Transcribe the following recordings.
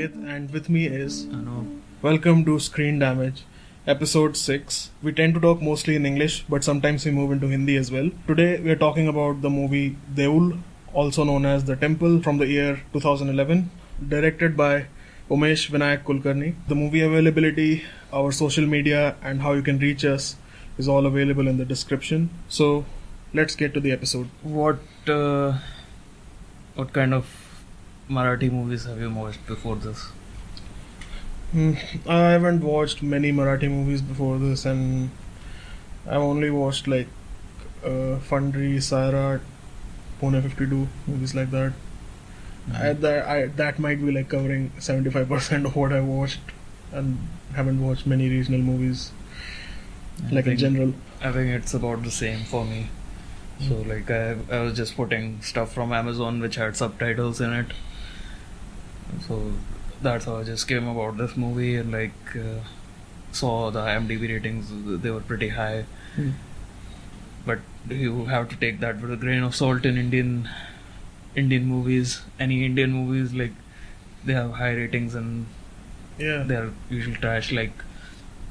Aniket, and with me is I know. welcome to Screen Damage, episode 6. We tend to talk mostly in English, but sometimes we move into Hindi as well. Today we are talking about the movie Deool, also known as The Temple, from the year 2011, directed by Umesh Vinayak Kulkarni. The movie availability, our social media, and how you can reach us is all available in the description. So let's get to the episode. What kind of Marathi movies have you watched before this? I haven't watched many Marathi movies before this, and I've only watched like Fundry, Sairat, Pune 52, movies like that. That might be like covering 75% of what I watched, and haven't watched many regional movies, in general. I think it's about the same for me. So like I was just putting stuff from Amazon which had subtitles in it. So that's how I just came about this movie, and saw the IMDb ratings. They were pretty high. But you have to take that with a grain of salt in Indian movies. Any Indian movies, like, they have high ratings and they're usually trash. Like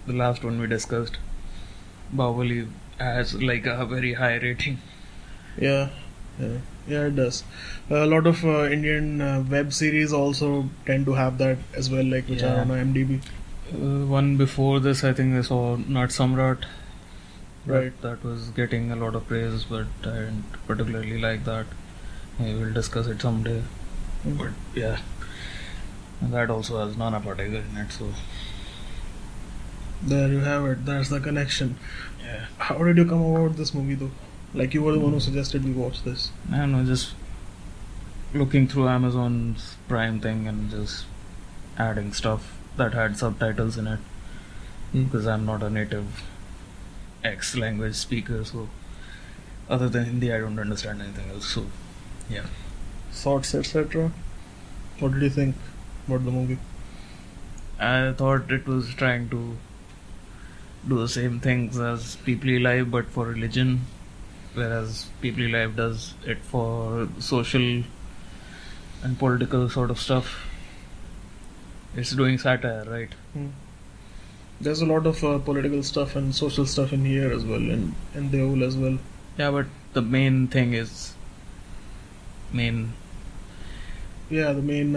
the last one we discussed, Bahubali has like a very high rating. Yeah, it does. A lot of Indian web series also tend to have that as well, like which are on IMDb. One before this, I think I saw Not Samrat. Right. That was getting a lot of praise, but I didn't particularly like that. Maybe we'll discuss it someday. But yeah, and that also has Nana Patekar in it. So there you have it. That's the connection. yeah. How did you come about this movie though? Like, you were the one who suggested we watch this. I don't know, just looking through Amazon's Prime thing and just adding stuff that had subtitles in it. Because I'm not a native X language speaker, so other than Hindi, I don't understand anything else. So yeah. Thoughts, etc. What did you think about the movie? I thought it was trying to do the same things as People Live, but for religion, whereas People Live does it for social and political sort of stuff. It's doing satire, right? There's a lot of political stuff and social stuff in here as well, and in Deool as well. Yeah, but the main thing is Yeah, the main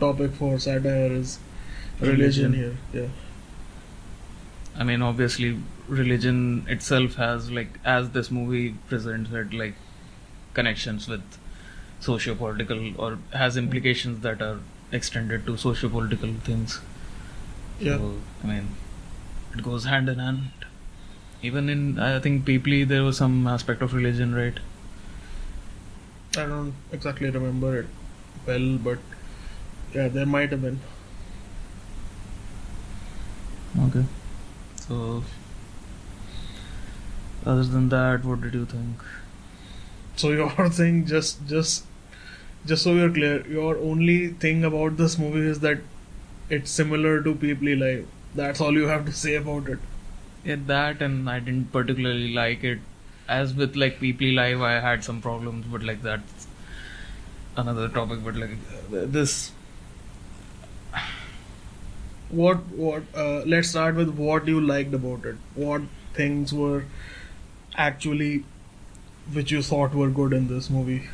topic for satire is religion here. Yeah. I mean, obviously, religion itself has, like, as this movie presents it, like, connections with socio-political, or has implications that are extended to socio-political things. Yeah. So, I mean, it goes hand in hand. Even in, I think, People, there was some aspect of religion, right? I don't exactly remember it well, but yeah, there might have been. Okay. So, other than that, what did you think? So your thing, just so we're clear, your only thing about this movie is that it's similar to People Live. That's all you have to say about it. Yeah, that, and I didn't particularly like it. As with like People Live, I had some problems, but like that's another topic. But like this, let's start with what you liked about it. What things were actually which you thought were good in this movie?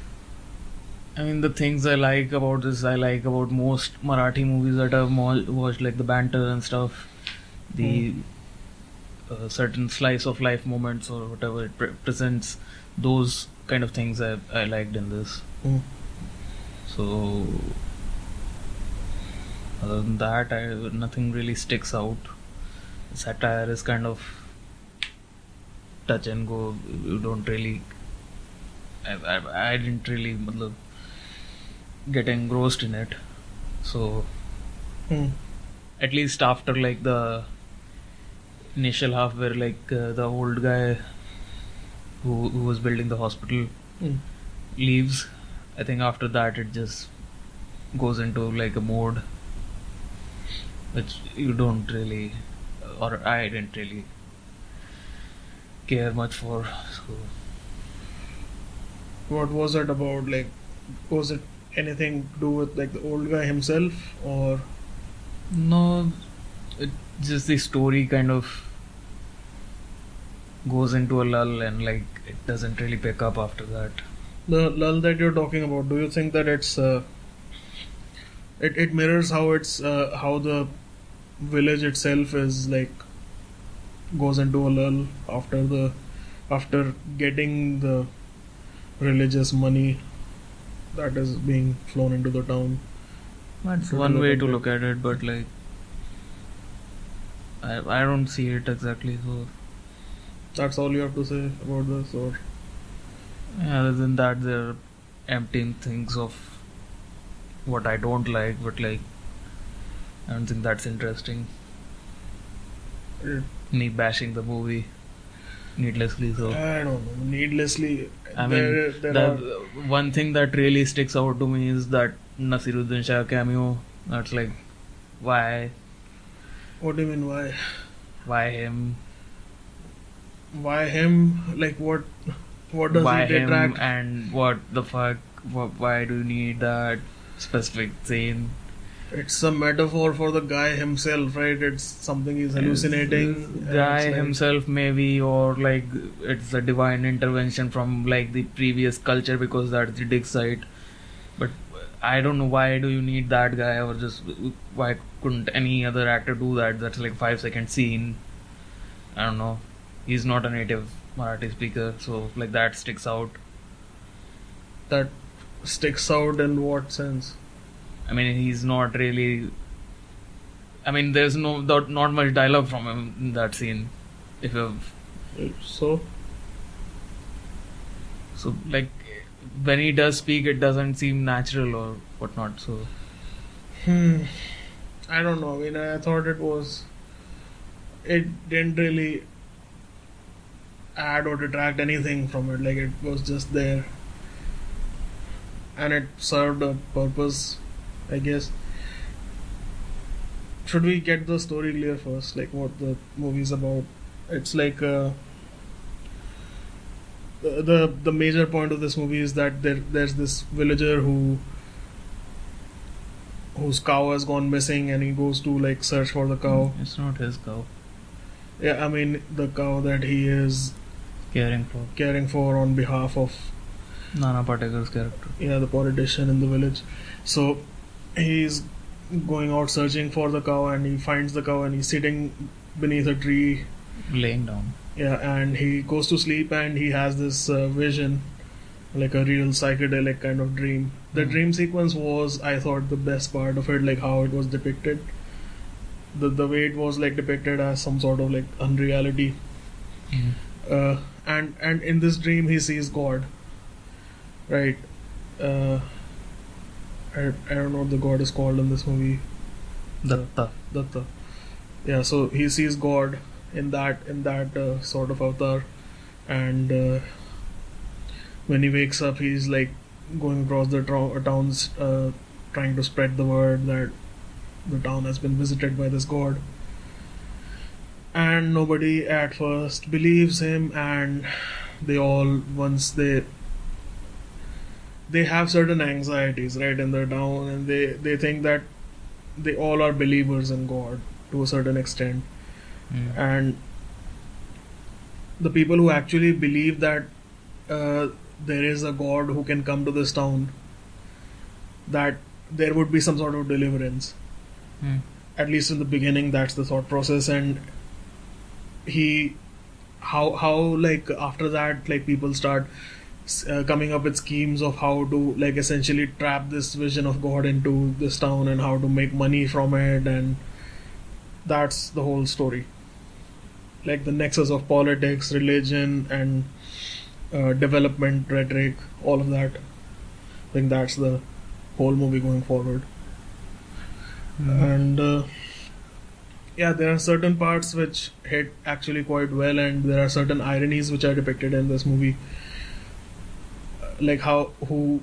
I mean, the things I like about this, I like about most Marathi movies that I've watched, like the banter and stuff, the certain slice of life moments or whatever it presents. Those kind of things I liked in this. So other than that, nothing really sticks out. Satire is kind of touch and go. You don't really. I didn't really get engrossed in it. So at least after like the initial half, where like the old guy who was building the hospital leaves, I think after that it just goes into like a mode which you don't really, or I didn't really care much for. So what was it about? Like, was it anything to do with like the old guy himself, or No, it just the story kind of goes into a lull and like it doesn't really pick up after that. The lull that you're talking about, do you think that it mirrors how it's how the village itself is like goes into a lull after getting the religious money that is being flown into the town? That's Should we one look way at to it? look at it, but like I don't see it exactly. So That's all you have to say about this, or other than that, they're emptying things of what I don't like, but like I don't think that's interesting. it, Me bashing the movie needlessly. So I don't know, needlessly. I mean, there the are. one thing that really sticks out to me is that Nasiruddin Shah cameo. That's like, why, What do you mean? why him, Why him? Like what? What does why he him, detract? and what the fuck? Why do you need that specific scene? It's a metaphor for the guy himself, right? It's something he's hallucinating. and Guy it's like- himself, maybe, or like it's a divine intervention from like the previous culture because that's the dig site. But I don't know why do you need that guy, or just why couldn't any other actor do that? That's like 5 second scene. I don't know. He's not a native Marathi speaker, so like that sticks out. That sticks out in what sense? I mean, he's not really. I mean, there's not much dialogue from him in that scene. If you've So So, like, when he does speak, it doesn't seem natural or whatnot. So, I don't know. I mean, I thought it was. It didn't really add or detract anything from it. Like it was just there, and it served a purpose, I guess. Should we get the story clear first? Like what the movie's about? It's like the major point of this movie is that there's this villager whose cow has gone missing, and he goes to like search for the cow. it's not his cow. Yeah, I mean the cow that he is Caring for on behalf of Nana Patekar's character. the politician in the village. So he's going out searching for the cow, and he finds the cow, and he's sitting beneath a tree. Laying down. Yeah, and he goes to sleep, and he has this vision, like a real psychedelic kind of dream. The dream sequence was, I thought, the best part of it, like how it was depicted. The way it was like depicted as some sort of like unreality. And in this dream he sees God. Right. I don't know what the god is called in this movie. Datta. Datta. Yeah, so he sees God in that sort of avatar, and when he wakes up, he's like going across the towns, trying to spread the word that the town has been visited by this god. And nobody at first believes him, and they all once they have certain anxieties right in their town, and they think that they all are believers in God to a certain extent. And the people who actually believe that there is a God who can come to this town, that there would be some sort of deliverance. At least in the beginning, that's the thought process. And how like after that, like people start coming up with schemes of how to like essentially trap this vision of God into this town, and how to make money from it, and that's the whole story. Like the nexus of politics, religion, and development rhetoric, all of that. I think that's the whole movie going forward. And there are certain parts which hit actually quite well, and there are certain ironies which are depicted in this movie, like how who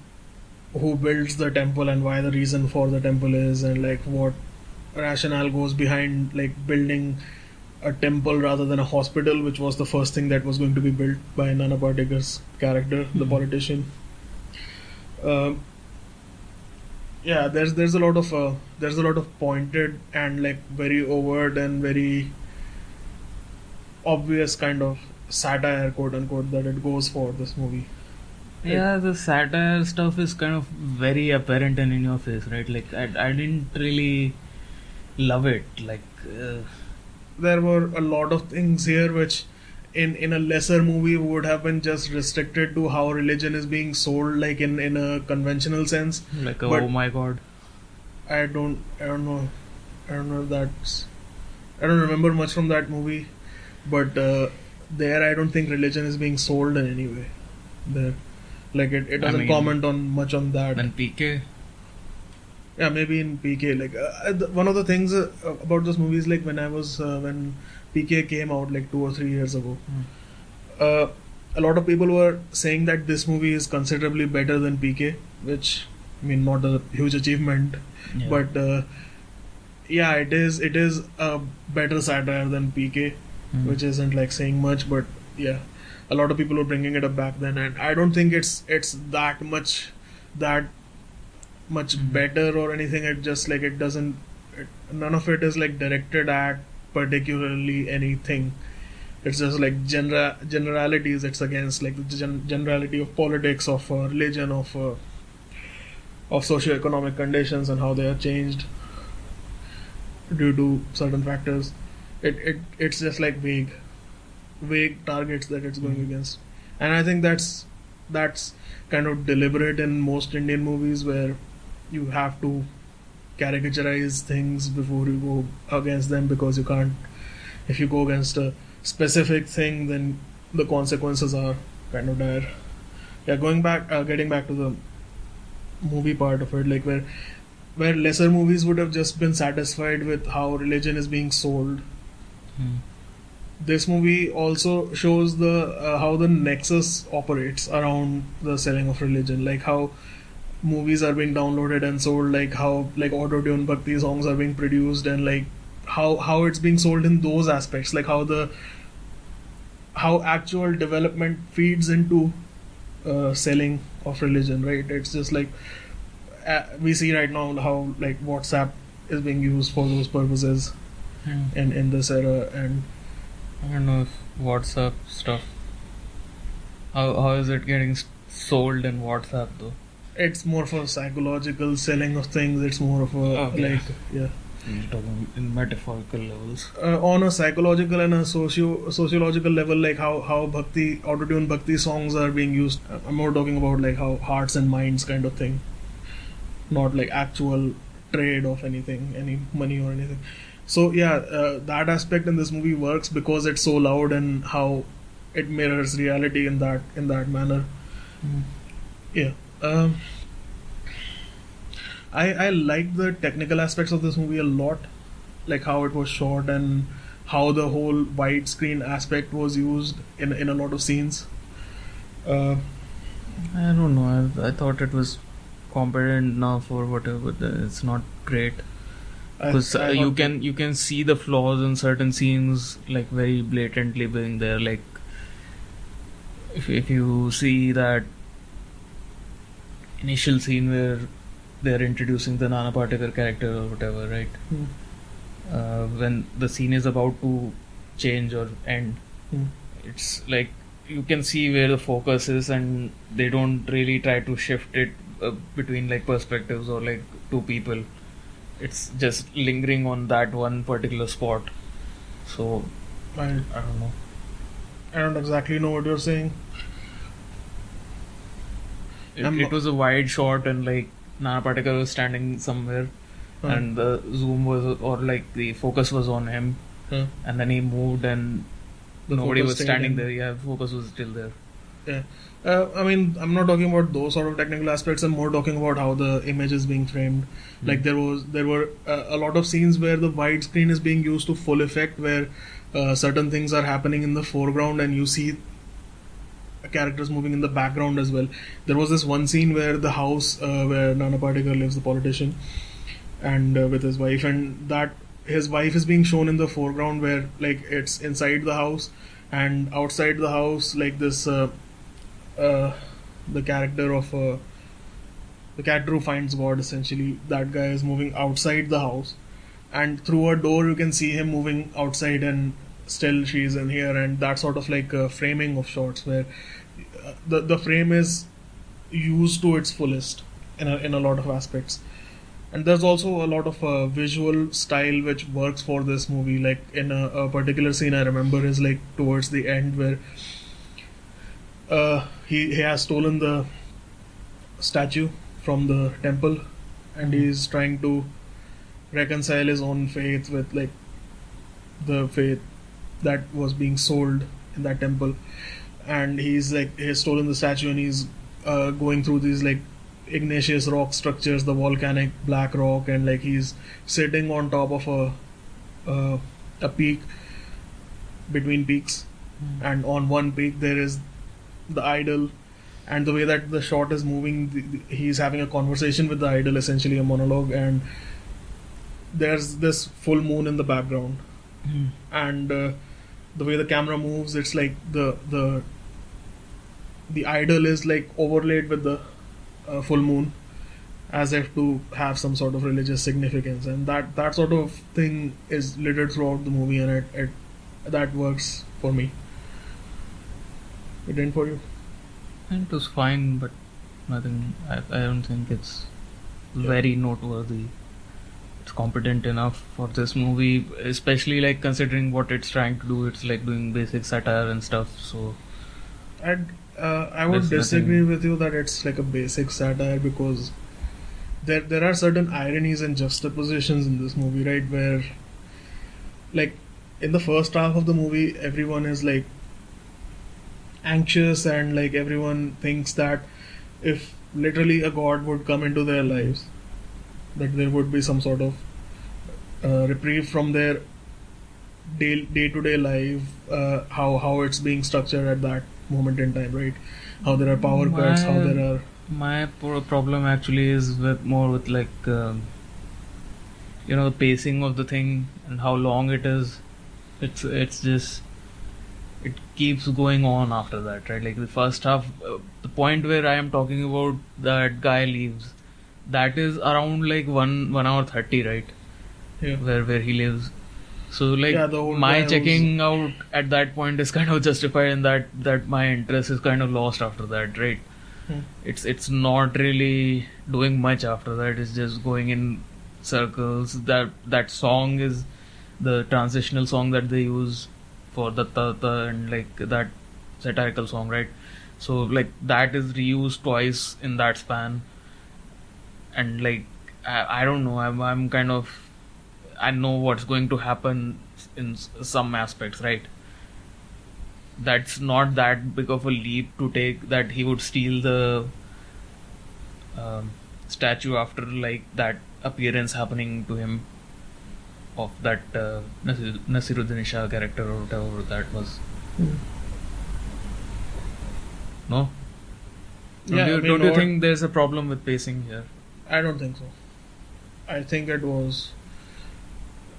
builds the temple and why the reason for the temple is, and like what rationale goes behind like building a temple rather than a hospital, which was the first thing that was going to be built by Nana Patekar's character, the politician. yeah, there's a lot of pointed and like very overt and very obvious kind of satire, quote unquote, that it goes for this movie. Yeah, the satire stuff is kind of very apparent and in your face, right? Like I didn't really love it. Like There were a lot of things here which in a lesser movie would have been just restricted to how religion is being sold, like in a conventional sense. like But oh my god. I don't know if that's I don't remember much from that movie, but there I don't think religion is being sold in any way. There, like it I doesn't mean, comment on much on that. then PK. Yeah, maybe in PK. Like one of the things about this movie is like when PK came out like 2 or 3 years ago, uh, a lot of people were saying that this movie is considerably better than PK, which I mean not a huge achievement, Yeah. but yeah, it is a better satire than PK, Hmm. which isn't like saying much, but yeah, a lot of people were bringing it up back then, and I don't think it's that much Mhm. better or anything. It just like it doesn't. None of it is like directed at particularly anything. It's just like generalities. It's against like the generality of politics, of religion, of socioeconomic conditions and how they are changed due to certain factors. It's just like vague targets that it's going Mhm. against, and I think that's kind of deliberate in most Indian movies where you have to caricaturize things before you go against them, because you can't, if you go against a specific thing, then the consequences are kind of dire. Yeah, getting back to the movie part of it, like where lesser movies would have just been satisfied with how religion is being sold. Hmm. This movie also shows the how the nexus operates around the selling of religion, like how movies are being downloaded and sold, like how like auto tune bhakti songs are being produced, and like how it's being sold in those aspects, like how actual development feeds into selling of religion, right? It's just like we see right now how like WhatsApp is being used for those purposes Hmm. in this era, and I don't know if WhatsApp stuff. How is it getting sold in WhatsApp though? it's more for psychological selling of things. It's more of a Okay. like yeah. You're talking in metaphorical levels. On a psychological and a sociological level, like how bhakti autotune bhakti songs are being used. I'm more talking about like how hearts and minds kind of thing, not like actual trade of anything, any money or anything. So yeah, that aspect in this movie works because it's so loud and how it mirrors reality in that manner. Hmm. Yeah. Um, I like the technical aspects of this movie a lot, like how it was shot and how the whole widescreen aspect was used in a lot of scenes. Uh, I don't know. I thought it was competent enough or whatever, but it's not great. I, Because I you thought can see the flaws in certain scenes like very blatantly being there. Like if you see that initial scene where they're introducing the Nana Patekar character or whatever, right? Hmm. When the scene is about to change or end, Hmm. it's like you can see where the focus is, and they don't really try to shift it between like perspectives or like two people. It's just lingering on that one particular spot. So I I don't know. I don't exactly know what you're saying. I'm- It was a wide shot, and like Nana Patekar was standing somewhere, Huh. and the zoom was, or like the focus was on him, Huh. and then he moved, and The nobody focus was stayed standing in. there. Yeah, focus was still there. Yeah. I mean, I'm not talking about those sort of technical aspects. I'm more talking about how the image is being framed. Like there were a lot of scenes where the widescreen is being used to full effect, where certain things are happening in the foreground and you see characters moving in the background as well. There was this one scene where the house where Nana Patekar lives, the politician, and with his wife, and that his wife is being shown in the foreground, where like it's inside the house, and outside the house, like this. The character of the cat Drew finds God essentially. That guy is moving outside the house, and through a door you can see him moving outside, and still she's in here, and that sort of like a framing of shots where the frame is used to its fullest in a lot of aspects. And there's also a lot of visual style which works for this movie. Like in a particular scene I remember is like towards the end where he has stolen the statue from the temple, and he's trying to reconcile his own faith with like the faith that was being sold in that temple. And he's stolen the statue, and he's going through these like igneous rock structures, the volcanic black rock, and like he's sitting on top of a peak between peaks, and on one peak there is the idol. And the way that the shot is moving, he's having a conversation with the idol, essentially a monologue, and there's this full moon in the background. And the way the camera moves, it's like the idol is like overlaid with the full moon, as if to have some sort of religious significance, and that sort of thing is littered throughout the movie, and it that works for me. It didn't for you? And it was fine, but nothing. I don't think it's very noteworthy. It's competent enough for this movie, especially like considering what it's trying to do. It's like doing basic satire and stuff. So I would disagree with you that it's like a basic satire, because there are certain ironies and juxtapositions in this movie, right? Where like in the first half of the movie, everyone is like anxious, and like everyone thinks that if literally a god would come into their lives, that there would be some sort of reprieve from their day-to-day life, how it's being structured at that moment in time, right? How there are power cuts, how there are... My problem actually is with like the pacing of the thing and how long it is. It's just, it keeps going on after that, right? Like the first half, the point where I am talking about that guy leaves, that is around like 1 hour 30, right? Yeah. Where he lives. So like my checking out at that point is kind of justified, in that my interest is kind of lost after that, right? It's not really doing much after that. It's just going in circles. That song is the transitional song that they use for the ta and like that satirical song, right? So like that is reused twice in that span, and like I don't know. I'm kind of, I know what's going to happen in some aspects, right? That's not that big of a leap to take, that he would steal the statue after like that appearance happening to him of that Nasiruddin Shah character or whatever that was. No? Don't you think there's a problem with pacing here? I don't think so. I think it was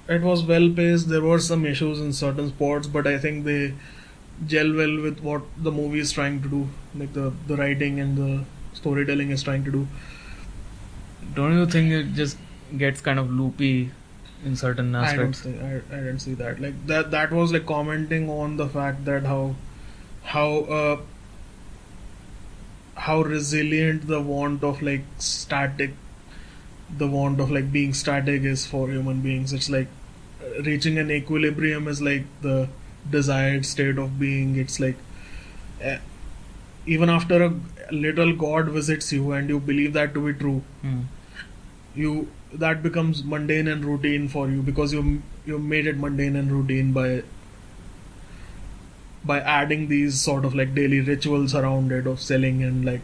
well paced. There were some issues in certain spots, but I think they gel well with what the movie is trying to do, like the writing and the storytelling is trying to do. Don't you think it just gets kind of loopy in certain aspects? I didn't see that. Like that was like commenting on the fact that how resilient the want of like being static is for human beings. It's like reaching an equilibrium is like the desired state of being. It's like even after a little god visits you and you believe that to be true, that becomes mundane and routine for you, because you made it mundane and routine by adding these sort of like daily rituals around it of selling and like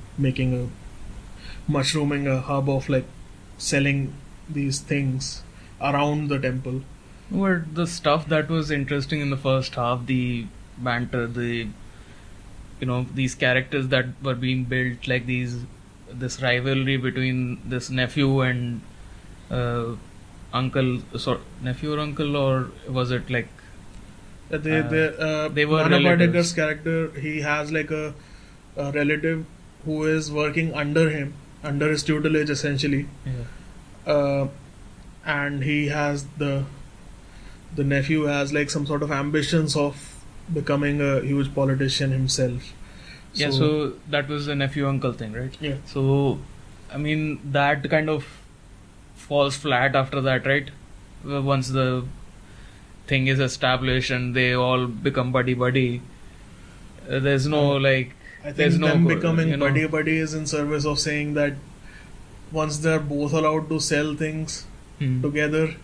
mushrooming a hub of like selling these things around the temple. But the stuff that was interesting in the first half, the banter, these characters that were being built, like this rivalry between this nephew and uncle, nephew or uncle, or was it like they were Nana Patekar's character, he has like a relative who is working under him, under his tutelage essentially. Yeah. And he has the nephew has like some sort of ambitions of becoming a huge politician himself. Yeah, so that was the nephew uncle thing, right? Yeah. So, I mean, that kind of falls flat after that, right? Once the thing is established and they all become buddy, there's no like. I think there's no them becoming you know, buddy is in service of saying that once they're both allowed to sell things together,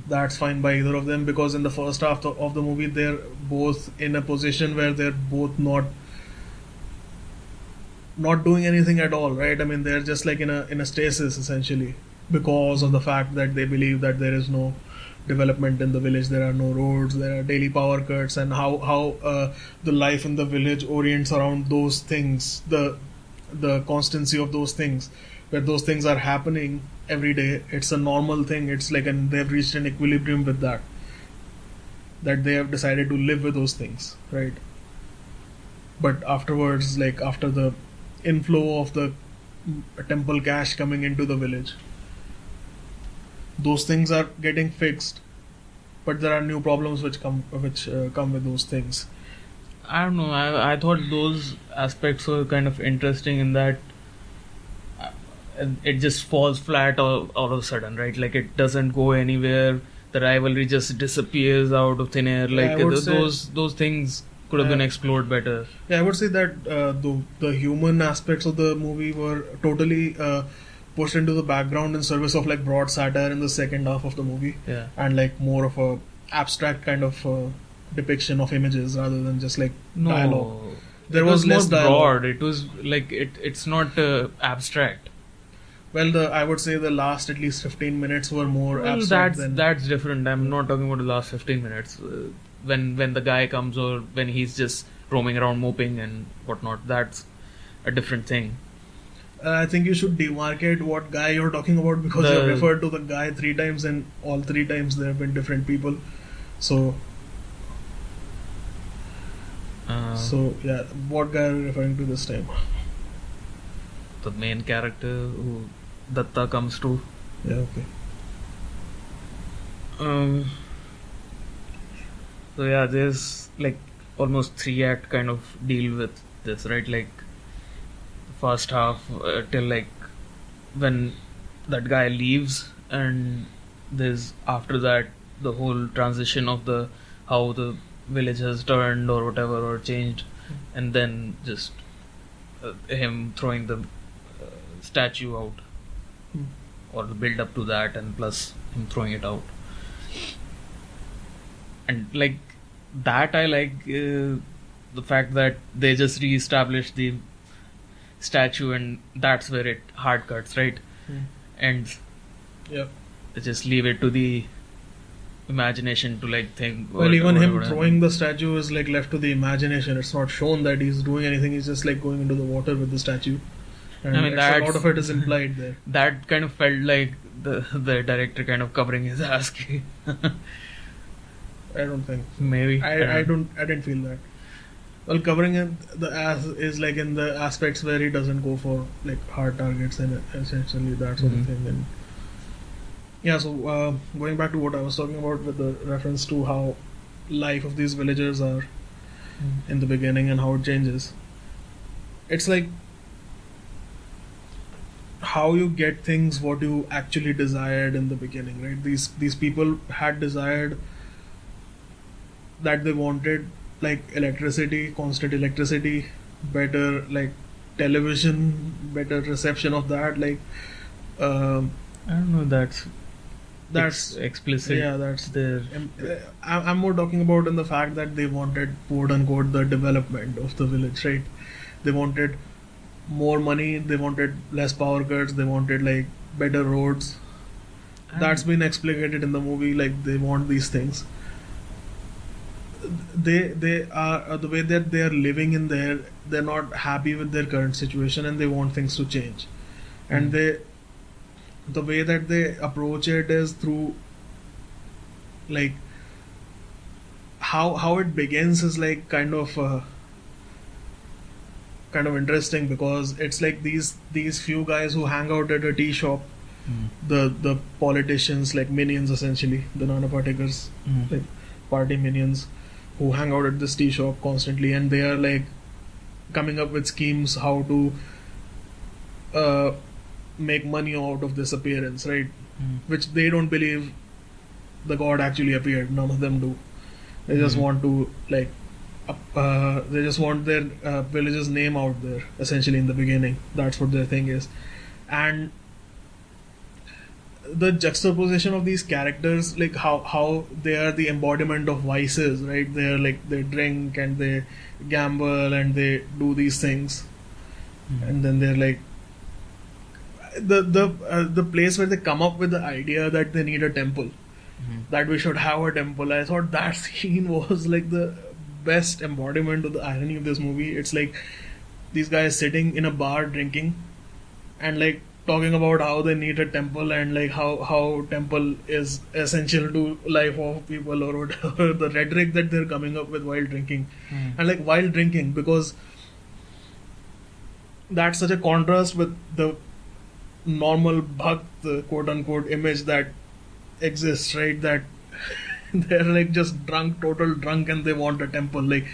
that's fine by either of them, because in the first half of the movie they're both in a position where they're both not doing anything at all, right? I mean, they're just like in a stasis essentially, because of the fact that they believe that there is no development in the village, there are no roads, there are daily power cuts, and how the life in the village orients around those things, the constancy of those things, where those things are happening every day. It's a normal thing. It's like, and they've reached an equilibrium with that they have decided to live with those things, right? But afterwards, like after the inflow of the temple cash coming into the village, those things are getting fixed, but there are new problems which come with those things. I don't know. I thought those aspects were kind of interesting in that it just falls flat all of a sudden, right? Like it doesn't go anywhere. The rivalry just disappears out of thin air. Like those things could have been explored better. Yeah, I would say that the human aspects of the movie were totally pushed into the background in service of like broad satire in the second half of the movie. Yeah. And like more of a abstract kind of depiction of images rather than just like dialogue. There was less more dialogue. broad. It was like it's not abstract. Well, I would say the last at least 15 minutes were more abstract. That's different. I'm not talking about the last 15 minutes. When the guy comes, or when he's just roaming around moping and whatnot, that's a different thing. I think you should demarcate what guy you're talking about, because you referred to the guy 3 times and all 3 times there have been different people. So yeah, what guy are you referring to this time? The main character who Datta comes to. Yeah, okay. So yeah, there's like almost 3-act kind of deal with this, right? Like first half till like when that guy leaves, and there's after that the whole transition of the how the village has turned or whatever or changed, and then just him throwing the statue out, or the build up to that, and plus him throwing it out. And like that, I like the fact that they just re-established the statue, and that's where it hard cuts, right? And yeah, they just leave it to the imagination to like think. Well, even him throwing the statue is like left to the imagination. It's not shown that he's doing anything. He's just like going into the water with the statue. And I mean, a lot of it is implied there. That kind of felt like the director kind of covering his ass. I don't think. Maybe I didn't feel that. Well, covering the ass is like in the aspects where he doesn't go for like hard targets and essentially that sort of thing. And yeah, so going back to what I was talking about with the reference to how life of these villagers are in the beginning and how it changes. It's like how you get things what you actually desired in the beginning, right? These people had desired that they wanted like electricity, constant electricity, better like television, better reception of that, like I don't know, that's explicit. Yeah, that's there. I'm more talking about in the fact that they wanted, quote unquote, the development of the village, right? They wanted more money, they wanted less power cuts, they wanted like better roads. That's been explicated in the movie, like they want these things. They are the way that they are living in there, they're not happy with their current situation and they want things to change. And the way that they approach it is through like how it begins is like kind of kind of interesting because it's like these few guys who hang out at a tea shop, Mm. the politicians, like minions essentially, the Nana Patekars, Mm. like party minions, who hang out at this tea shop constantly, and they are like coming up with schemes how to uh, make money out of this appearance, right? Mm. Which they don't believe the god actually appeared. None of them do. They just Mhm. want to like they just want their village's name out there essentially in the beginning. That's what their thing is. And the juxtaposition of these characters, like how they are the embodiment of vices, right? They're like they drink and they gamble and they do these things, Mm. and then they're like the place where they come up with the idea that they need a temple, Mm. that we should have a temple. I thought that scene was like the best embodiment of the irony of this movie. It's like these guys sitting in a bar drinking and like talking about how they need a temple and like how temple is essential to life of people or whatever. The rhetoric that they're coming up with while drinking, Mm. and like while drinking, because that's such a contrast with the normal bhakt, the quote unquote image that exists, right? That they're like just drunk, total drunk, and they want a temple. Like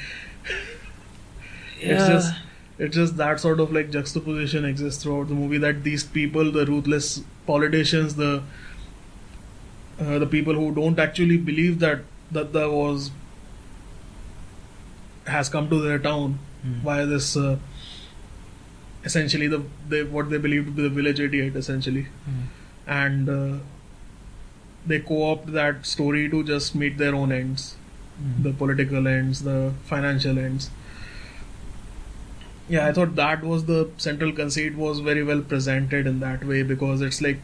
it's just it's just that sort of like juxtaposition exists throughout the movie, that these people, the ruthless politicians, the people who don't actually believe that the was has come to their town Mm. via this essentially they what they believe to be the village idiot essentially, Mm. and they co-opt that story to just meet their own ends, Mm. the political ends, the financial ends. Yeah, I thought that was the central conceit, was very well presented in that way, because it's like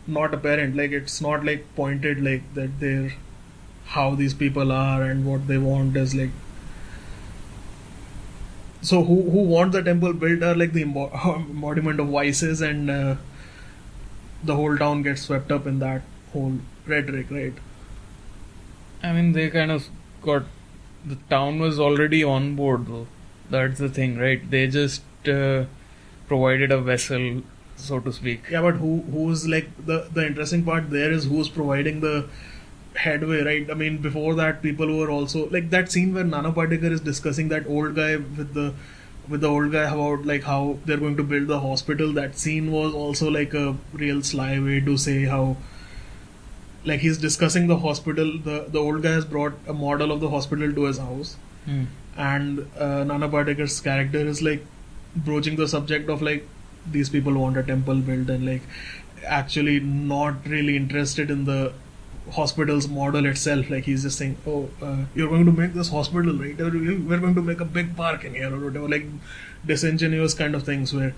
not apparent, like it's not like pointed like that they're how these people are and what they want is like. So who want the temple built are like the embodiment of vices, and the whole town gets swept up in that whole rhetoric, right? I mean, they kind of got the town was already on board though. That's the thing, right? They just provided a vessel, so to speak. Yeah, but who's like the interesting part there is who's providing the headway, right? I mean, before that, people who were also like that scene where Nana Patekar is discussing that old guy with the old guy about like how they're going to build the hospital. That scene was also like a real sly way to say how, like, he's discussing the hospital. The old guy has brought a model of the hospital to his house, Mm. and Nana Patekar's character is like broaching the subject of like these people want a temple built, and like actually not really interested in the hospital's model itself. Like he's just saying, oh, you're going to make this hospital, right? Or we're going to make a big park in here or whatever, like disingenuous kind of things, where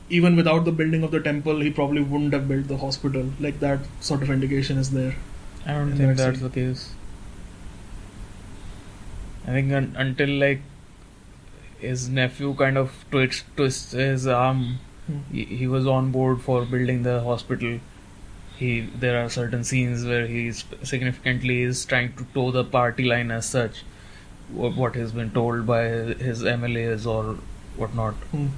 even without the building of the temple he probably wouldn't have built the hospital. Like that sort of indication is there. I don't In think that that's scene. the case. I think until like his nephew kind of twists his arm, he was on board for building the hospital. There are certain scenes where he significantly is trying to toe the party line as such, what has been told by his MLAs or whatnot. Hmm.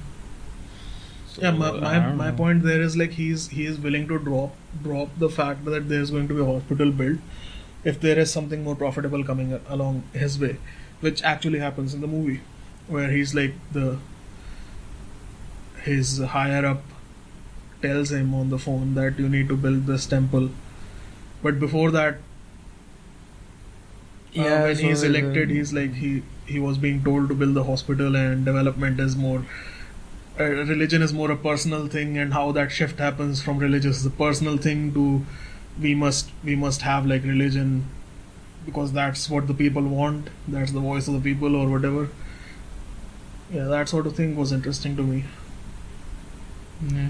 So, Yeah, I don't my know. point there is like he is willing to drop the fact that there's going to be a hospital built if there is something more profitable coming along his way, which actually happens in the movie, where he's like his higher up tells him on the phone that you need to build this temple, but before that, when so he's there's elected, he's like he was being told to build the hospital, and development is more religion is more a personal thing, and how that shift happens from religious is a personal thing to we must have like religion because that's what the people want, that's the voice of the people or whatever. Yeah, that sort of thing was interesting to me. Yeah.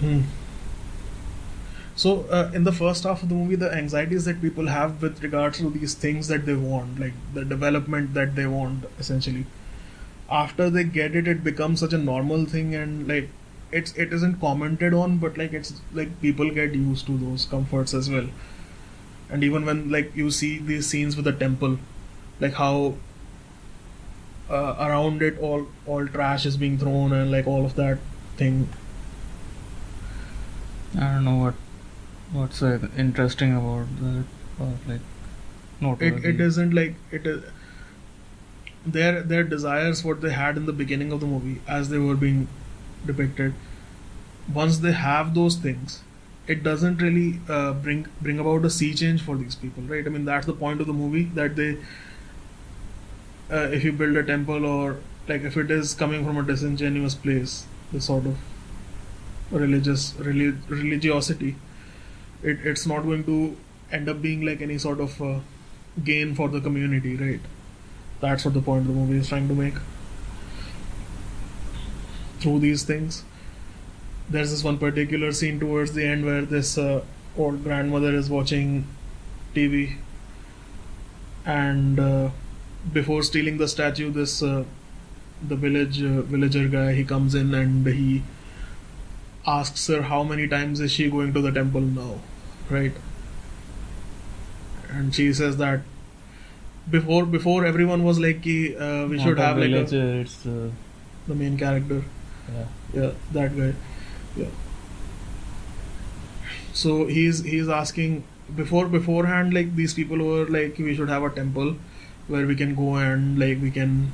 Hmm. So in the first half of the movie, the anxieties that people have with regards to these things that they want, like the development that they want, essentially, after they get it, it becomes such a normal thing, and like it isn't commented on, but like it's like people get used to those comforts as well. And even when like you see these scenes with the temple, like how around it all trash is being thrown and like all of that thing. I don't know what's interesting about that, or like noteworthy. It isn't like it is their desires, what they had in the beginning of the movie as they were being depicted. Once they have those things, it doesn't really bring about a sea change for these people, right? I mean, that's the point of the movie, that they if you build a temple, or like if it is coming from a disingenuous place, this sort of religiosity, it's not going to end up being like any sort of gain for the community, right? That's what the point of the movie is trying to make through these things. There's this one particular scene towards the end where this old grandmother is watching TV, and before stealing the statue, this the villager guy, he comes in and he asks her how many times is she going to the temple now, right? And she says that before everyone was like we Not should a have like villager, it's the main character, yeah. that guy, yeah. So he's asking beforehand, like these people were like we should have a temple where we can go and like we can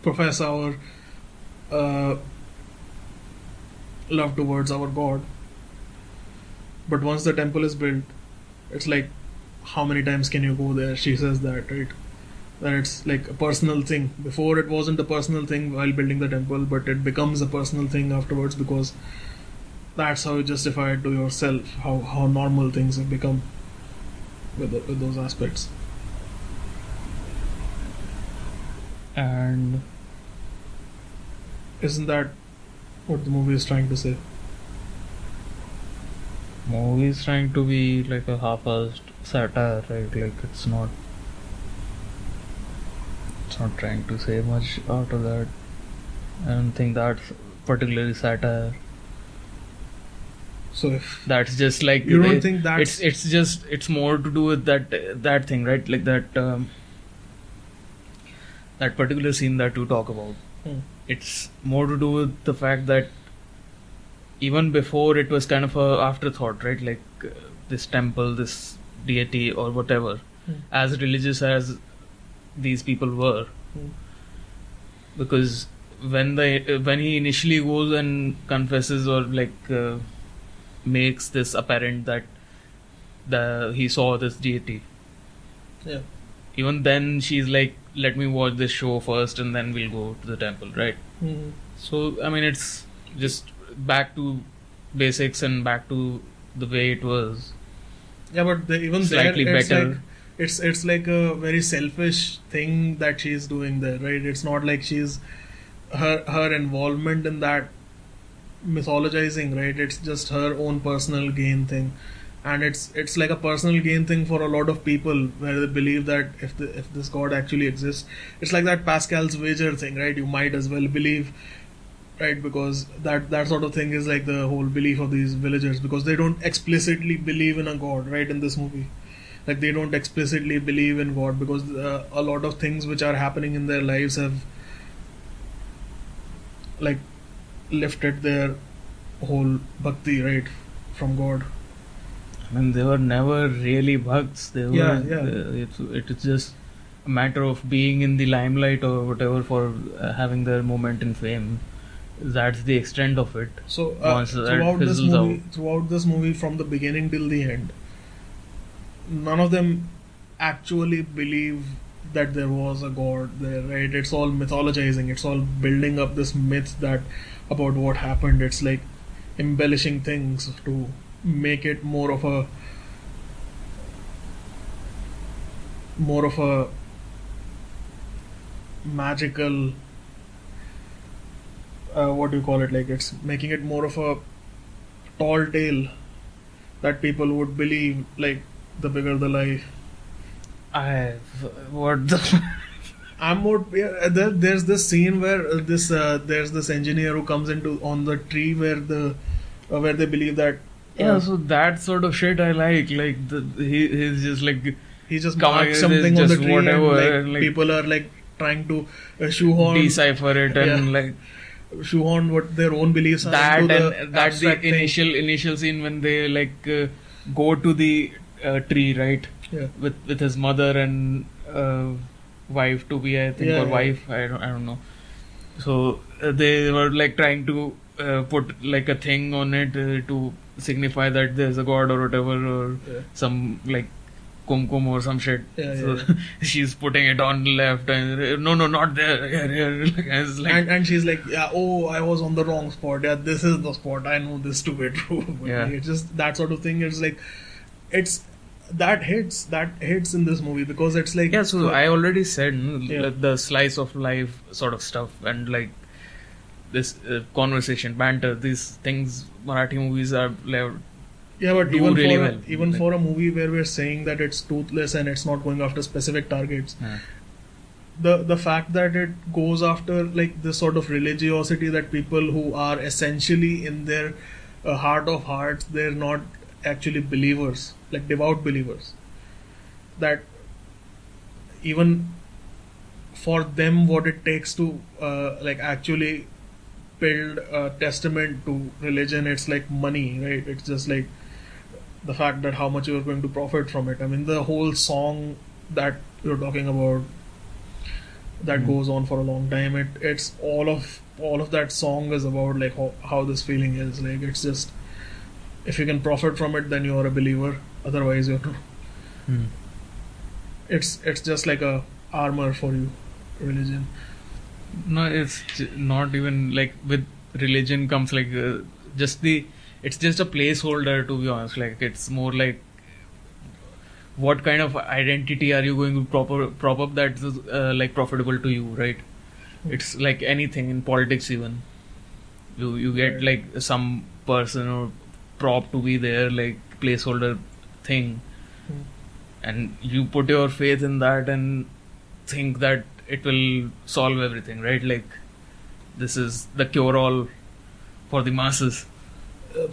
profess our uh, love towards our god. But once the temple is built, it's like how many times can you go there? She says that, right? That it's like a personal thing. Before it wasn't a personal thing while building the temple, but it becomes a personal thing afterwards, because that's how you justify it to yourself, how normal things have become with those aspects. And Isn't that what the movie is trying to say? movie is trying to be like a half-assed satire, right? Like it's not trying to say much out of that. I don't think that's particularly satire. So if That's just like you don't think that's it's more to do with that thing, right? Like that that particular scene that you talk about. It's more to do with the fact that even before it was kind of a afterthought, right? Like this temple, this deity or whatever, as religious as these people were, because when he initially goes and confesses or like makes this apparent that he saw this deity, yeah. even then she's like, let me watch this show first and then we'll go to the temple, right? So I mean, it's just back to basics and back to the way it was. Yeah, but even Slightly there, better. It's like a very selfish thing that she's doing there, right? It's not like she's her involvement in that mythologizing, right? It's just her own personal gain thing, and it's like a personal gain thing for a lot of people, where they believe that if this god actually exists, it's like that Pascal's wager thing, right? You might as well believe, right? Because that sort of thing is like the whole belief of these villagers, because they don't explicitly believe in a god, right? In this movie, like they don't explicitly believe in god, because a lot of things which are happening in their lives have like lifted their whole bhakti, right, from god. I mean, they were never really bhakts. They were. Yeah. It's just a matter of being in the limelight or whatever for having their moment in fame. That's the extent of it. So Once that throughout this movie, from the beginning till the end, none of them actually believe that there was a god there, right? It's all mythologizing. It's all building up this myth that about what happened. It's like embellishing things to make it more of a magical what do you call it, like it's making it more of a tall tale that people would believe, like the bigger the lie. What the. I'm more there's this scene where there's this engineer who comes into on the tree where they believe that Yeah, so that sort of shit I like. Like he's just like he just Come marked here, something on the just tree whatever, and like, people are like trying to shoehorn decipher it and like shoehorn what their own beliefs are that, into and the that the abstract thing. initial scene when they like go to the tree, right, Yeah. with his mother and wife to be, I think, Yeah, or yeah. wife, I don't know. So they were like trying to put like a thing on it to signify that there's a god or whatever, or Yeah. some like kumkum or some shit. Yeah, So yeah, she's putting it on left and no, not there, here. Like, I was like, and she's like, yeah, oh, I was on the wrong spot. Yeah, this is the spot. I know this to be true. But Yeah. like, it's just that sort of thing. It's like, it's that hits in this movie because it's like, yeah. So I already said Yeah. the slice of life sort of stuff, and like this conversation, banter, these things. Marathi movies are like, yeah, but do even really for well. even Like- for a movie where we're saying that it's toothless and it's not going after specific targets, yeah. the fact that it goes after like this sort of religiosity that people who are essentially in their heart of hearts, they're not actually believers, like devout believers, that even for them what it takes to like actually build a testament to religion, it's like money, right? It's just like the fact that how much you're going to profit from it. I mean, the whole song that you're talking about that goes on for a long time, it's all of that song is about like how this feeling is. Like, it's just, if you can profit from it, then you're a believer, otherwise you're not. Hmm. It's just like a armor for you, religion. No, it's not even like with religion comes like just the. It's just a placeholder, to be honest. Like, it's more like what kind of identity are you going to prop up that is like profitable to you, right? It's like anything in politics, even you get Right. like some person or prop to be there, like placeholder thing, Hmm. and you put your faith in that and think that it will solve everything, right? Like, this is the cure all for the masses.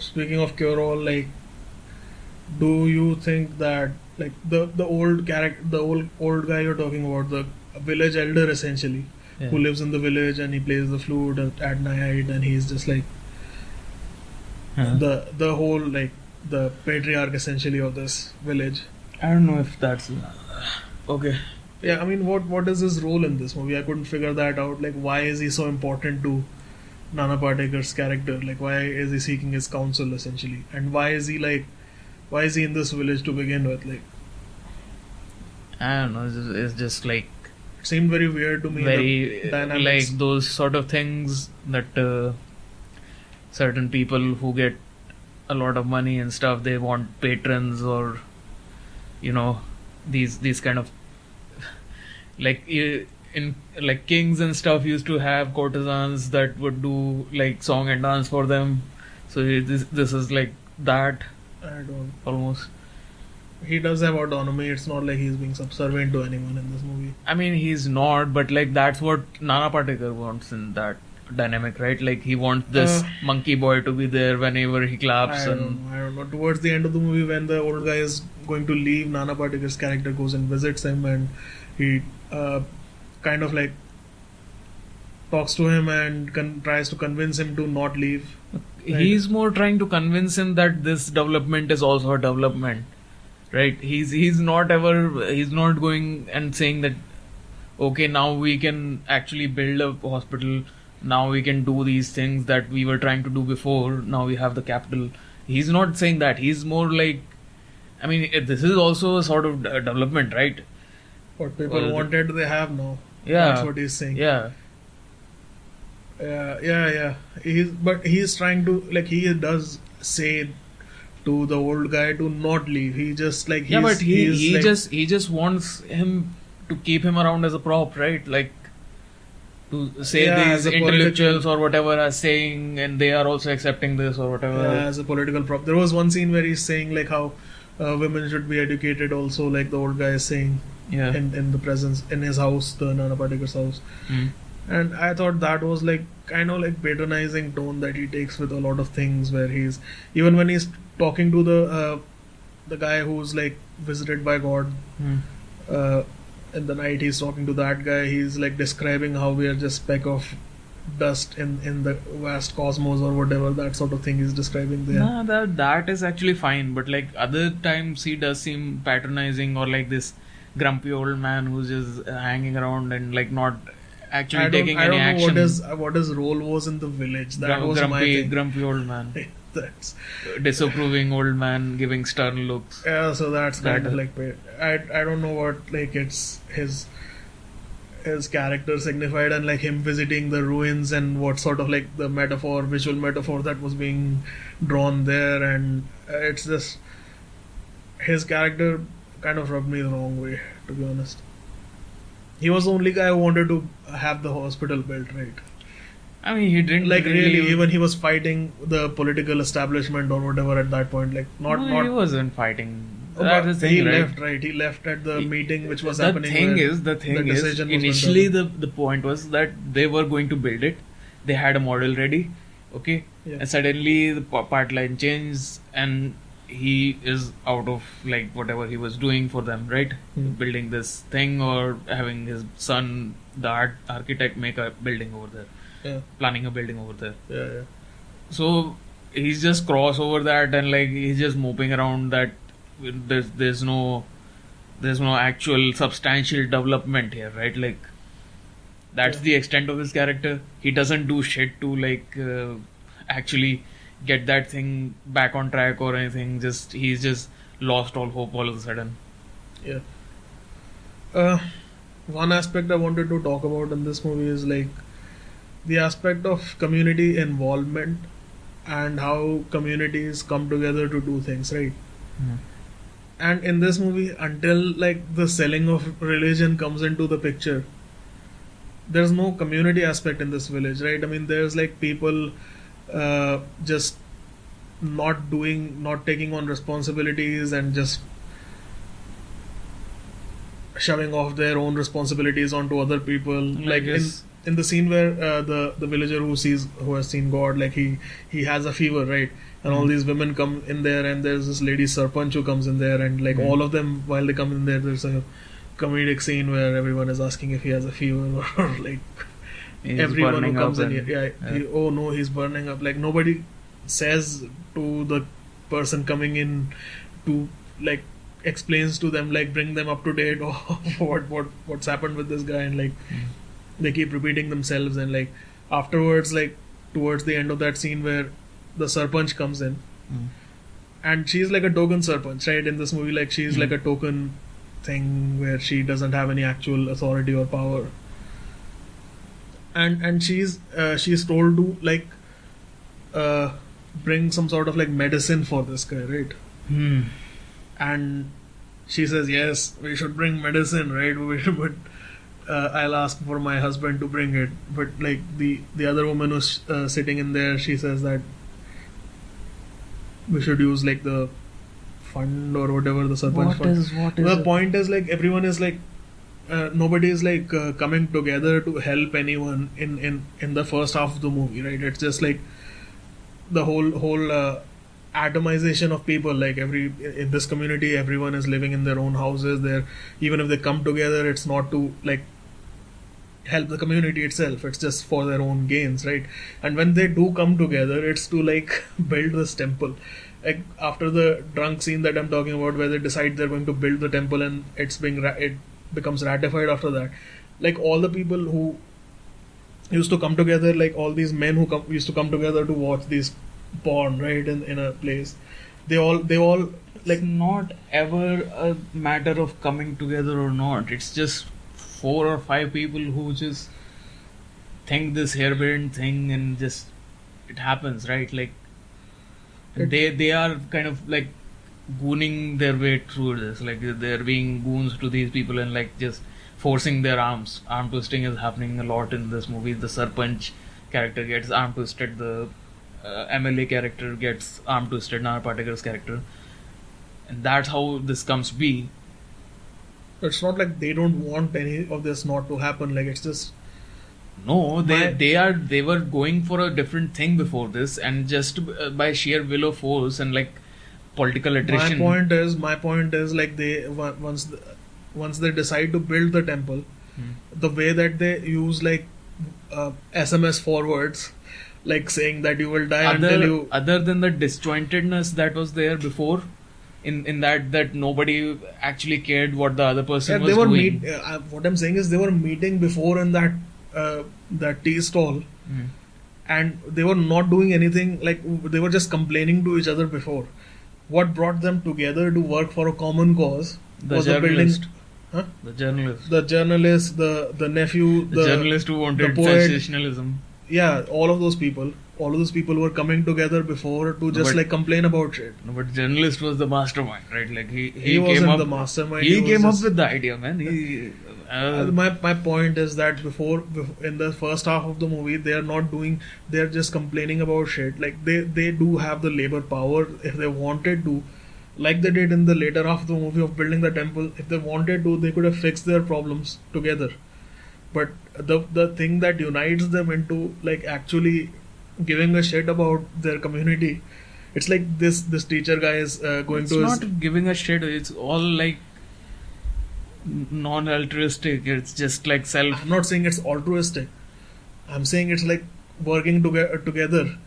Speaking of cure all, like, do you think that like the old character, the old guy you're talking about, the village elder essentially, Yeah. who lives in the village and he plays the flute at night, and he's just like Huh. the whole like the patriarch essentially of this village. I don't know if that's okay. Yeah, I mean, what is his role in this movie? I couldn't figure that out. Like, why is he so important to Nana Patekar's character? Like, why is he seeking his counsel essentially? And why is he in this village to begin with? Like, I don't know. It's just like it seemed very weird to me. very the dynamics. like those sort of things that certain people who get a lot of money and stuff, they want patrons, or these kind of like in like kings and stuff used to have courtesans that would do like song and dance for them. So this is like that I don't. almost. He does have autonomy. It's not like he's being subservient to anyone in this movie. I mean, he's not, but like that's what Nana Patekar wants in that dynamic, right? Like, he wants this monkey boy to be there whenever he claps. I don't know. Towards the end of the movie, when the old guy is going to leave, Nana Patekar's character goes and visits him, and he kind of like talks to him and tries to convince him to not leave. He's more trying to convince him that this development is also a development, right? He's not going and saying that, okay, now we can actually build a hospital, now we can do these things that we were trying to do before, now we have the capital. He's not saying that. He's more like, I mean, this is also a sort of development, right? What people wanted, they have now. Yeah. That's what he's saying. Yeah. Yeah. He's trying to, like, he does say to the old guy to not leave. He just like Yeah, but he like, just wants him to keep him around as a prop, right? Like, to say as these a intellectuals or whatever are saying, and they are also accepting this or whatever. as a political prop. There was one scene where he's saying like how women should be educated also, like the old guy is saying Yeah. in the presence in his house, the Nana Patekar's house. Mm. And I thought that was like kind of like patronizing tone that he takes with a lot of things, where he's, even when he's talking to the guy who's like visited by God. Hmm. In the night, he's talking to that guy. He's like describing how we are just speck of dust in the vast cosmos or whatever, that sort of thing he's describing there. Nah, that is actually fine, but like other times he does seem patronizing or like this grumpy old man who's just hanging around and like not actually taking any I action. don't know what his role was in the village. That was my thing. Grumpy old man, That's disapproving old man, giving stern looks. yeah. So that's kind That- of like I don't know what like it's his character signified, and like him visiting the ruins and what sort of like the visual metaphor that was being drawn there, and it's just his character kind of rubbed me the wrong way, to be honest. He was the only guy who wanted to have the hospital built, right? I mean, he didn't Like really, even he was fighting the political establishment or whatever at that point. Like not he wasn't fighting. Oh, That's but the thing, he right? left, right? He left at the meeting which was the happening. Thing where is, the thing is, decision was initially done. the point was that they were going to build it. They had a model ready, okay, Yeah. and suddenly the part line changed, and he is out of like whatever he was doing for them, right? Hmm. Building this thing or having his son, the architect, make a building over there, Yeah, planning a building over there. yeah. So he's just cross over that, and like he's just moping around that. There's no actual substantial development here, right? Like that's Yeah. the extent of his character. He doesn't do shit to like actually get that thing back on track or anything. He's just lost all hope all of a sudden. Yeah. One aspect I wanted to talk about in this movie is like the aspect of community involvement and how communities come together to do things, right? And in this movie, until like the selling of religion comes into the picture, there's no community aspect in this village, right? I mean, there's like people just not taking on responsibilities and just shoving off their own responsibilities onto other people. Like guess- in the scene where the villager who has seen God, like he has a fever, right? And all these women come in there, and there's this lady Sarpanch who comes in there, and like all of them, while they come in there, there's a comedic scene where everyone is asking if he has a fever or like He's everyone who burning comes up in and- here, oh no, he's burning up. Like nobody says to the person coming in to like explains to them, like bring them up to date or what's happened with this guy, and like they keep repeating themselves, and like afterwards, like towards the end of that scene where the Sarpanch comes in, and she's like a token Sarpanch, right? In this movie, like she's like a token thing where she doesn't have any actual authority or power, and she's told to like bring some sort of like medicine for this guy, right? And she says, yes, we should bring medicine, right? But I'll ask for my husband to bring it. But like the other woman who's sitting in there, she says that we should use like the fund or whatever, the Sarpanch fund. what The point is like everyone is like nobody is like coming together to help anyone in the first half of the movie, right? It's just like the whole atomization of people. Like in this community, everyone is living in their own houses. There, even if they come together, it's not to like help the community itself. It's just for their own gains, right? And when they do come together, it's to like build this temple. Like after the drunk scene that I'm talking about, where they decide they're going to build the temple, and it becomes ratified after that. Like all the people who used to come together, like all these men who used to come together to watch these porn, right, in a place, they all like it's not ever a matter of coming together or not. It's just 4 or 5 people who just think this harebrained thing and just it happens, right? Like they are kind of like gooning their way through this. Like they're being goons to these people and like just forcing their arms. Arm twisting is happening a lot in this movie. The Sarpanch character gets arm twisted. The MLA character gets arm twisted. Nana Patekar's character, and that's how this comes to be. it's not like they don't want any of this not to happen. Like it's just No, they were going for a different thing before this, and just by sheer will of force and like political attrition. My point is like once they decide to build the temple, the way that they use like SMS forwards, like saying that you will die until you. Other than the disjointedness that was there before, in that nobody actually cared what the other person was doing. What I'm saying is they were meeting before in that tea stall, and they were not doing anything. Like they were just complaining to each other before. What brought them together to work for a common cause was the journalist. Huh? The journalist. The journalist, the nephew, the journalist who wanted sensationalism. Yeah, all of those people were coming together before to just like complain about shit. No, but journalist was the mastermind, right? Like he wasn't the mastermind. He came up with the idea, man. My point is that before in the first half of the movie, they're just complaining about shit. Like they do have the labor power if they wanted to, like they did in the later half of the movie of building the temple. If they wanted to, they could have fixed their problems together. But the thing that unites them into like actually giving a shit about their community, it's like this teacher guy is going it's to. It's not giving a shit. It's all like non-altruistic. It's just like self. I'm not saying it's altruistic. I'm saying it's like working together.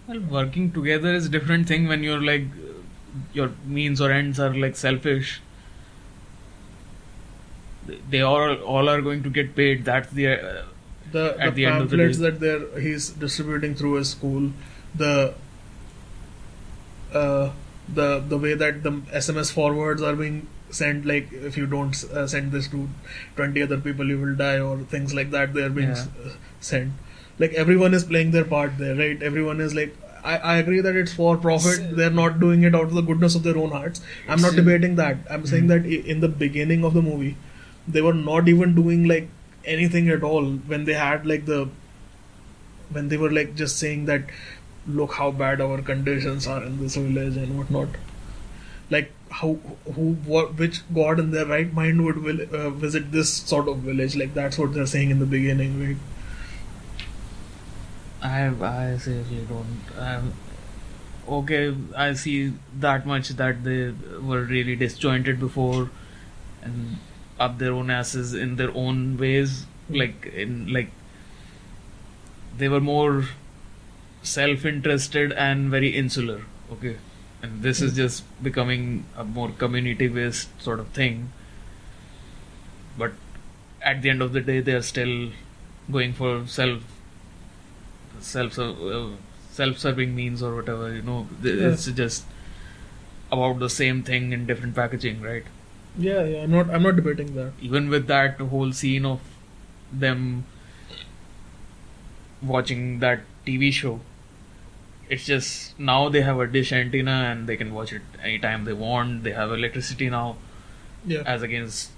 Well, working together is a different thing when you're like your means or ends are like selfish. They all are going to get paid. That's the end of the day. Pamphlets that he's distributing through his school, the way that the SMS forwards are being sent, like if you don't send this to 20 other people you will die, or things like that, they are being sent. Like everyone is playing their part there, right? Everyone is like, I agree that it's for profit. They're not doing it out of the goodness of their own hearts. I'm not debating that. I'm saying that in the beginning of the movie, they were not even doing like anything at all when they had like when they were like just saying that look how bad our conditions are in this village and whatnot. Like which god in their right mind would visit this sort of village? Like that's what they're saying in the beginning, right? I seriously don't. Okay, I see that much that they were really disjointed before and up their own asses in their own ways. Like they were more self-interested and very insular. Okay, and this is just becoming a more community-based sort of thing. But at the end of the day, they are still going for self-serving means or whatever, it's just about the same thing in different packaging, right? Yeah, I'm not debating that. Even with that whole scene of them watching that TV show, it's just now they have a dish antenna and they can watch it anytime they want. They have electricity now, as against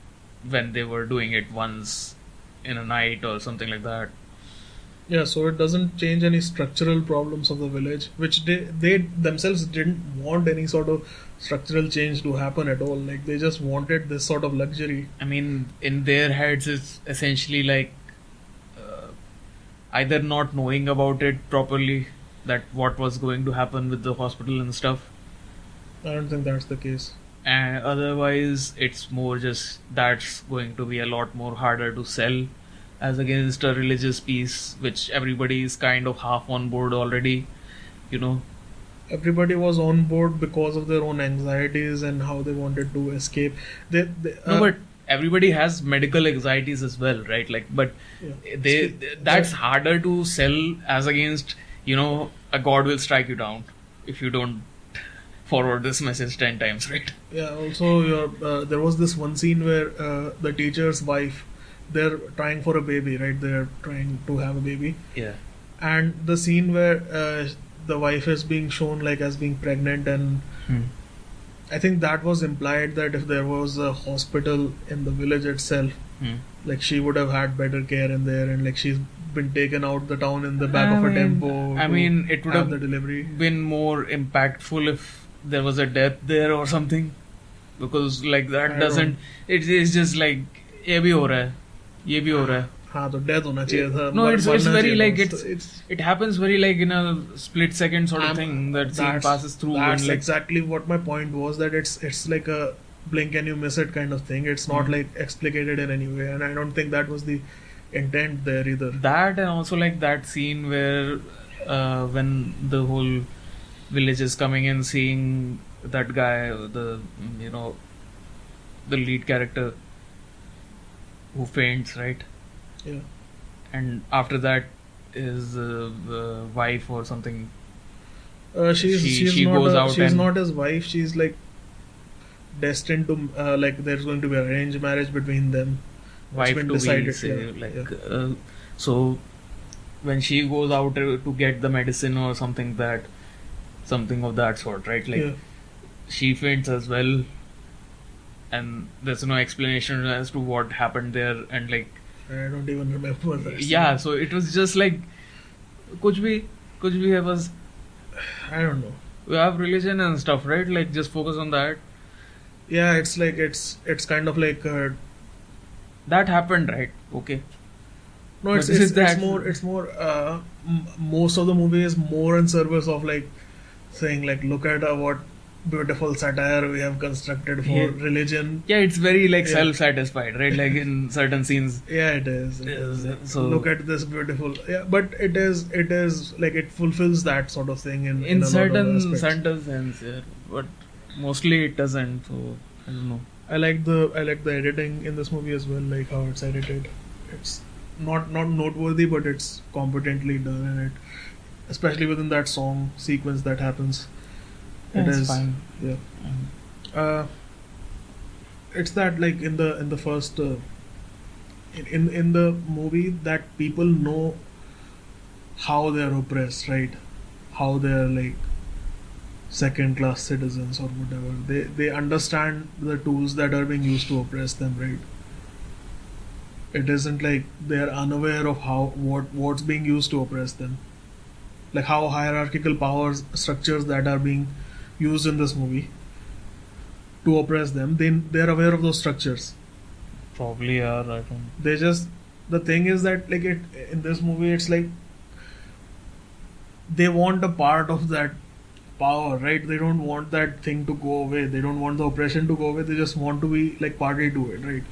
when they were doing it once in a night or something like that. Yeah, so it doesn't change any structural problems of the village, which they themselves didn't want any sort of structural change to happen at all. Like they just wanted this sort of luxury. I mean, in their heads, it's essentially like either not knowing about it properly, that what was going to happen with the hospital and stuff. I don't think that's the case. And otherwise, it's more just that's going to be a lot more harder to sell as against a religious piece, which everybody is kind of half on board already, Everybody was on board because of their own anxieties and how they wanted to escape. But everybody has medical anxieties as well, right? Like, but that's harder to sell as against, a god will strike you down if you don't forward this message 10 times, right? Yeah, also there was this one scene where the teacher's wife, they're trying for a baby, right? They're trying to have a baby. Yeah. And the scene where the wife is being shown like as being pregnant, and I think that was implied that if there was a hospital in the village itself, like she would have had better care in there, and like she's been taken out the town in the back of a tempo. I mean, it would have the delivery been more impactful if there was a death there or something, because like that doesn't. It is just like ye bhi ho raha hai. हाँ तो death होना चाहिए था, No, it's मरना very चाहिए like था. So it's it happens very like in a split second sort of I'm- thing that scene that's passes through that's and like exactly what my point was, that it's like a blink and you miss it kind of thing. It's not like explicated in any way, and I don't think that was the intent there either. that, and also like that scene where when the whole village is coming in, seeing that guy, the you know the lead character who faints, right? Yeah. And after that his wife or something, She's she not goes out she's and not his wife. She's like destined to like there's going to be arranged marriage between them. It's wife been to be, decided. say, Yeah, like yeah. so when she goes out to get the medicine or something of that sort, right? Like Yeah. she faints as well, and there's no explanation as to what happened there, and like I don't even remember that. yeah, so it was just like कुछ भी है बस. I don't know. We have religion and stuff, right? Like just focus on that. Yeah, it's like it's kind of like That happened, right? Okay. no, But it's this it's, is that- it's more most of the movie is more in service of like saying like look at what beautiful satire we have constructed for Yeah. religion. Yeah, it's very like Yeah. self-satisfied, right? Like in certain scenes. Yeah, it is. So Look at this beautiful. Yeah, but it is like it fulfills that sort of thing in in a lot of certain aspects. sense, yeah, but mostly it doesn't. So I don't know. I like the editing in this movie as well, like how it's edited. It's not noteworthy, but it's competently done in it, especially within that song sequence that happens. Yeah, It it's is fine. yeah. Uh, it's that like in the first in the movie that people know how they're oppressed, right? How they're like second class citizens or whatever. They understand the tools that are being used to oppress them, right? It isn't like they're unaware of how what's being used to oppress them, like how hierarchical powers structures that are being used in this movie to oppress them. They're aware of those structures. Probably are. I don't. They just the thing is that like it in this movie it's like they want a part of that power, right? They don't want that thing to go away. They don't want the oppression to go away. They just want to be like party to it, right?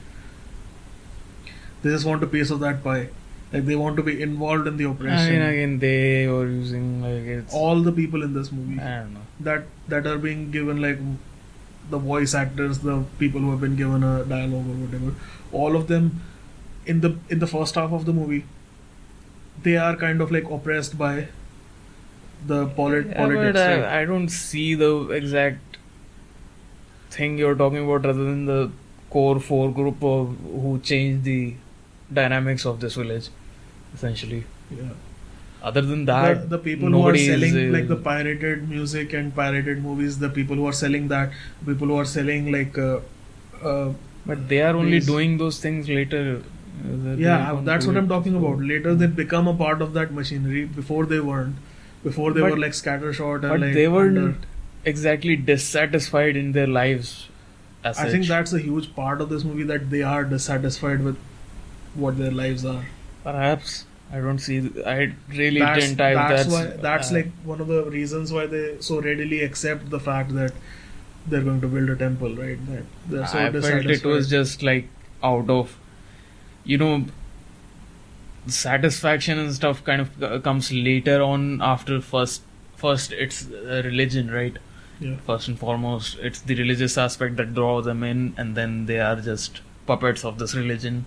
They just want a piece of that pie. Like they want to be involved in the oppression. I mean, again, they are using like it's. All the people in this movie I don't know. that are being given like the voice actors, the people who have been given a dialogue or whatever, all of them in the first half of the movie, they are kind of like oppressed by the politics. But Right? I don't see the exact thing you're talking about, rather than the core four group of who changed the dynamics of this village, essentially. Yeah. Other than that, The people who are nobody selling is, like the pirated music and pirated movies, the people who are selling that, people who are selling like but they are only these- doing those things later. They yeah, don't that's do what I'm it, talking so- about. Later they become a part of that machinery. Before they weren't. Before they But- were like scattershot and But like they weren't under- exactly dissatisfied in their lives. As I think such. that's a huge part of this movie, that they are dissatisfied with what their lives are. Perhaps I don't see. I really That's, didn't type that's that. why that's like one of the reasons why they so readily accept the fact that they're going to build a temple, right? That they're so I felt dissatisfied. it was just like out of, satisfaction and stuff kind of comes later on after first it's religion, right? Yeah. First and foremost, it's the religious aspect that draw them in, and then they are just puppets of this religion.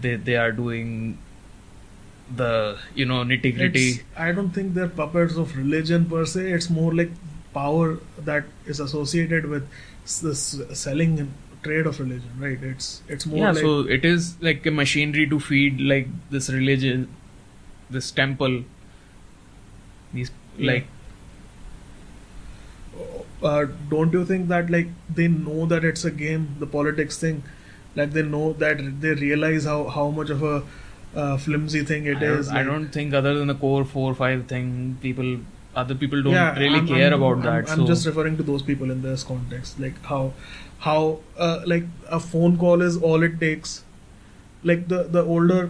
They are doing the nitty gritty. I don't think they're puppets of religion per se. It's more like power that is associated with this selling and trade of religion, right? It's more Yeah, like so it is like a machinery to feed like this religion, this temple. These Yeah. like don't you think that like they know that it's a game, the politics thing, like they know that they realize how much of a flimsy thing it is. I like- don't think other than the core 4-5 thing, other people don't Yeah, really I'm- care I'm- about that. I'm so just referring to those people in this context, like how like a phone call is all it takes. like the older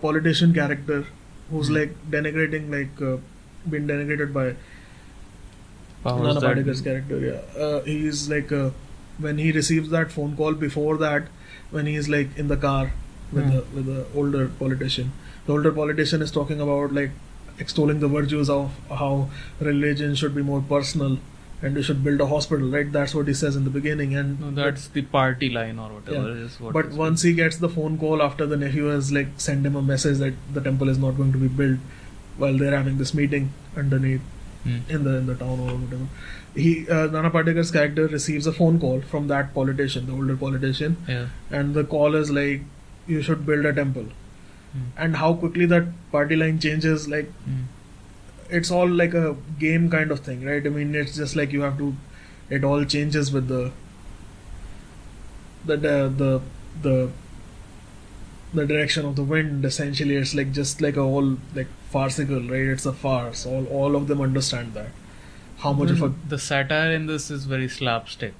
politician character who's Hmm. like denigrating, like been denigrated by Powers Nana that Patekar's be. character. Yeah, he's like when he receives that phone call before that, when he's like in the car Hmm. with the older politician. The older politician is talking about like extolling the virtues of how religion should be more personal and we should build a hospital, right? That's what he says in the beginning. No, And that's the party line or yeah, whatever is what but is once he gets the phone call after the nephew has like sent him a message that the temple is not going to be built while they're having this meeting underneath Hmm. in the town or whatever. He Nana Patekar's character receives a phone call from that politician, the older politician, Yeah. and the call is like, "You should build a temple." Hmm. And how quickly that party line changes, like Hmm. it's all like a game kind of thing, right? I mean, it's just like you have to. It all changes with the the direction of the wind. Essentially, it's like just like a whole like farcical, right? It's a farce. All of them understand that. How much of a The satire in this is very slapstick.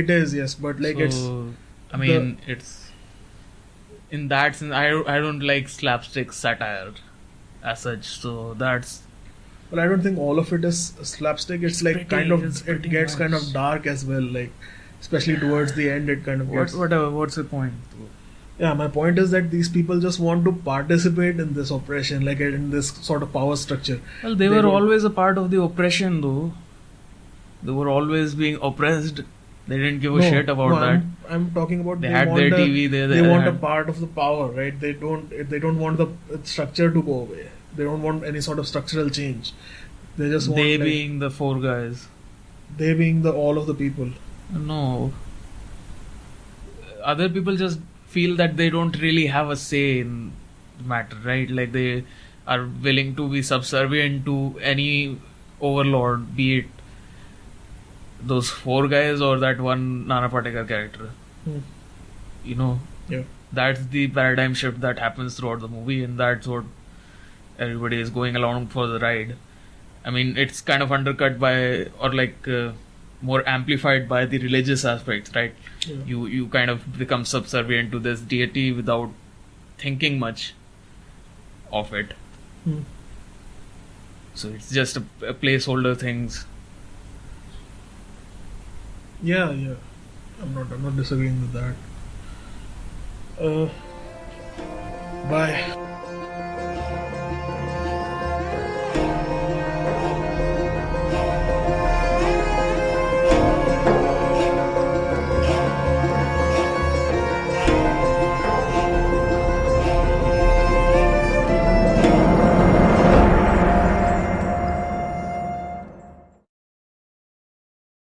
it is, yes, but like So, it's I mean, it's in that sense. I don't like slapstick satire as such. So that's well, I don't think all of it is slapstick. It's like pretty- kind of it's it pretty gets kind much. of dark as well, like especially towards the end. It kind of gets. whatever. What's the point? Yeah, my point is that these people just want to participate in this oppression, like in this sort of power structure. Well, they They were don't- always a part of the oppression, though. They were always being oppressed. They didn't give a No, shit about no, that. I'm talking about They had their TV, they want a had- part of the power, right? They don't want the structure to go away. They don't want any sort of structural change. They just want They like, being the four guys. they being the all of the people. No. Other people just feel that they don't really have a say in the matter, right? Like they are willing to be subservient to any overlord, be it those four guys or that one Nana Patekar character. Hmm. You know, Yeah. that's the paradigm shift that happens throughout the movie, and that's what everybody is going along for the ride. I mean, it's kind of undercut by, or like more amplified by the religious aspects, right? Yeah. You kind of become subservient to this deity without thinking much of it. Hmm. So it's just a placeholder things. Yeah, yeah. I'm not disagreeing with that. Bye.